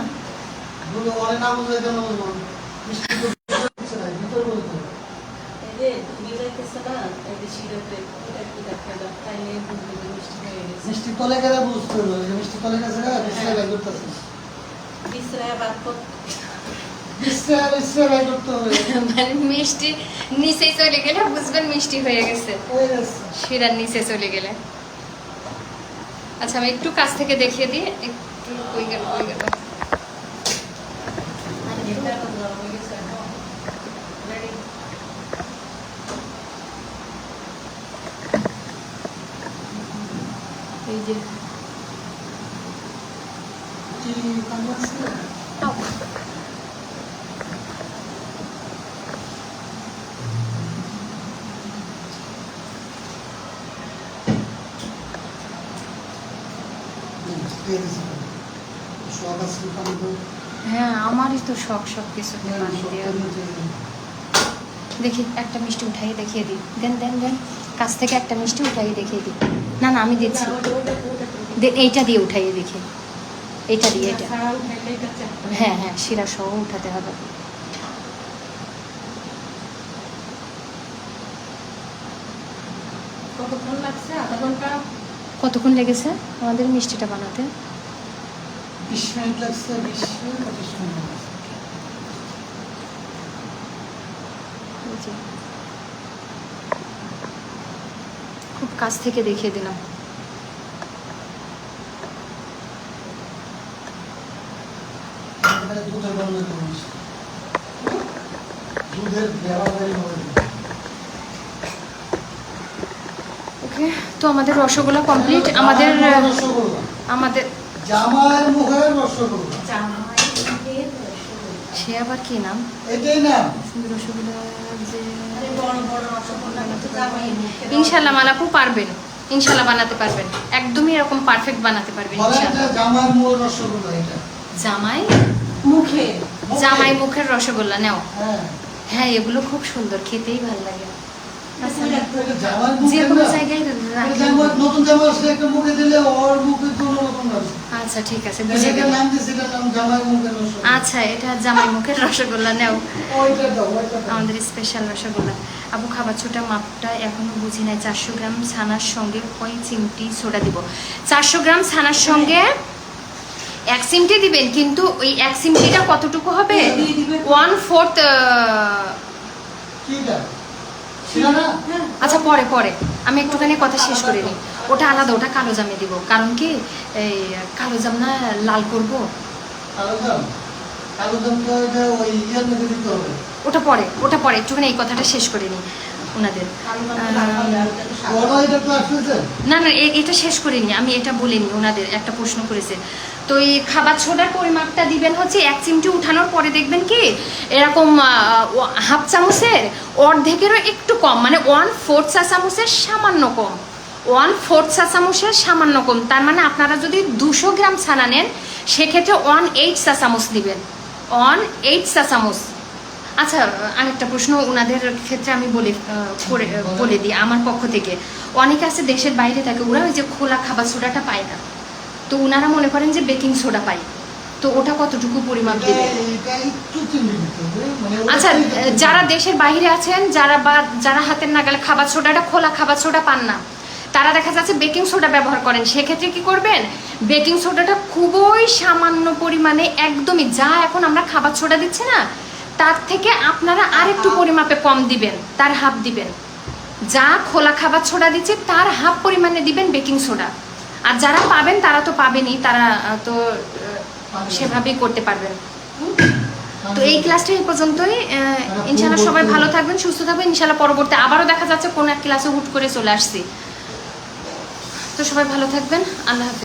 বলে অনেক না বুঝলে কেন বলবো? মিষ্টি তো বুঝছে না, ভিতরে বলতে হবে। এই যে তুমি যাইতেছো না, এই যে শিরোতে এটা কি দেখা দাও, তাইলে বুঝবে যে মিষ্টি হয়ে গেছে। মিষ্টি তলে গেলে বুঝতে হবে যে মিষ্টি তলে গেছে না, বিশ্রায় বাই করতেছে। বিশ্রায় বাদ কর। বিশ্রায় বাই করতে হবে। মানে মিষ্টি নিচে চলে গেলে বুঝবেন মিষ্টি হয়ে গেছে, হয়ে গেছে। শিরার নিচে চলে গেলে। আচ্ছা আমি একটু কাছ থেকে দেখিয়ে দিই, একটু কই গেল কই গেল। আর এটা তো গরম হয়ে গেছে এখন। Ready? এই যে কি পানি আছে? আও। দিয়ে দিছি। সব আছে পানি তো। হ্যাঁ আমারই তো শখ সব কিছু পানি সব দেওয়া। পানি দিয়ে দিই। দেখি একটা মিষ্টি উঠাই দেখিয়ে দিই, দেন দেন দেন কাছ থেকে একটা মিষ্টি উঠাই দেখিয়ে দিই। না না আমি দিচ্ছি, এইটা দিয়ে উঠাইয়ে দেখি, এইটা দিয়ে এটা। ছাড়া উঠাইলে এটা চেক করে। হ্যাঁ হ্যাঁ শিরা সহ উঠাতে হবে। কতক্ষণ লাগছে? আধা ঘন্টা? কতক্ষণ লেগেছে আমাদের মিষ্টিটা বানাতে? 20 মিনিট লাগছে, 20 মিনিট 25 মিনিট লাগছে। এই যে। খুব কাছ থেকে দেখিয়ে দিলাম। এখানে দুধের গন্ধ কমিস। দুধের বেড়াবেড়ি হবে। ওকে তো আমাদের রসগোল্লা কমপ্লিট। আমাদের রসগোল্লা। আমাদের জামাইয়ের মুখের রসগোল্লা। জামাই মুখের রসগোল্লা। সে আবার কি নাম? এটাই না। রসগোল্লা যে আরে বড় বড় রসগোল্লা তো জামাই মুখের। ইনশাল্লাহ মালাপু পারবেন, ইনশাল্লাহ বানাতে পারবেন, একদমই এরকম পারফেক্ট বানাতে পারবেন বলেন যে ইনশাল্লাহ। জামাইয়ের মুখের রসগোল্লা এটা। জামাই মুখে। জামাই মুখের রসগোল্লা নাও। হ্যাঁ। হ্যাঁ এগুলো খুব সুন্দর, খেতেই ভালো লাগে। আচ্ছা, এটা জামাইয়ের যে মুখের কোনো না। জায়গায় এটা রাখলে- জামাই নতুন জামাই আসলে একটা মুখে দিলে ওর মুখে তো অন্যরকম লাগে। আচ্ছা ঠিক আছে বুঝে এটার গেলাম। নাম দিয়েছে, এটার নাম জামাইয়ের মুখের রসগোল্লা। আচ্ছা এটা জামাই মুখের রসগোল্লা নাও, ওইটা দাও, ওইটা দাও। আমাদের স্পেশাল রসগোল্লা। আপু খাবার ছোটা মাপটা এখনো বুঝি নাই। 400 গ্রাম ছানার সঙ্গে কয় চিমটি সোডা দিব? 400 গ্রাম ছানার সঙ্গে 1 চিমটি দিবেন, কিন্তু ওই 1 চিমটিটা কতটুকু হবে? 1/4। কিটা? শিরা না? আচ্ছা পরে পরে আমি একটুখানি কথা শেষ করে নিই। ওটা আলাদা, ওটা কালো জামে দিব, কারণ কি এই কালো জাম না লাল করব, কালো জাম? কালো জাম তো এটা ওই ইয়ের মধ্যে দিতে হবে। ওটা পরে, ওটা পরে একটুখানি এই কথাটা শেষ করে নিই ওনাদের। বড় এটা তো আসতেছে। না না এটা শেষ করে নিই, আমি এটা বলে নিই। ওনাদের একটা প্রশ্ন করেছে, তো এই খাবার সোডার পরিমাপটা দিবেন হচ্ছে 1 চিমটি উঠানোর পরে দেখবেন কি এরকম হাফ চামচের অর্ধেকেরও একটু কম, মানে 1/4 চা চামচের সামান্য কম, 1/4 চা চামচের সামান্য কম। তার মানে আপনারা যদি 200 গ্রাম ছানা নেন সেক্ষেত্রে 1/8 চা চামচ দিবেন, 1/8 চা চামচ। আচ্ছা, আরেকটা প্রশ্ন ওনাদের ক্ষেত্রে আমি বলে দিই আমার পক্ষ থেকে। অনেকে আছে দেশের বাইরে থাকে, ওরা ওই যে খোলা খাবার সোডাটা পায় না, তো ওনারা মনে করেন যে বেকিং সোডা পাই, তো ওটা কতটুকু পরিমাপ দেবে? এটা একটু চিনি দিতে হবে, মানে আচ্ছা, যারা দেশের বাইরে আছেন, যারা হাতের নাগালে খাবার সোডাটা খোলা খাবার সোডা পান না, তারা দেখা যাচ্ছে বেকিং সোডা ব্যবহার করেন, সেক্ষেত্রে কি করবেন, বেকিং সোডাটা খুবই সামান্য পরিমাণে, একদমই যা এখন আমরা খাবার সোডা দিচ্ছি না তার থেকে আপনারা আরেকটু পরিমাপে কম দিবেন, তার হাফ দিবেন। যা খোলা খাবার সোডা দিচ্ছে তার হাফ পরিমাণে দিবেন বেকিং সোডা। আর যারা পাবেন তারা তো পাবেনই, তারা তো সেভাবেই করতে পারবেন। তো এই ক্লাসটা এই পর্যন্তই। ইনশাল্লাহ সবাই ভালো থাকবেন, সুস্থ থাকবেন। ইনশাল্লাহ পরবর্তী আবারও দেখা যাচ্ছে কোন এক ক্লাসে হুট করে চলে আসছি। তো সবাই ভালো থাকবেন, আল্লাহ হাফেজ।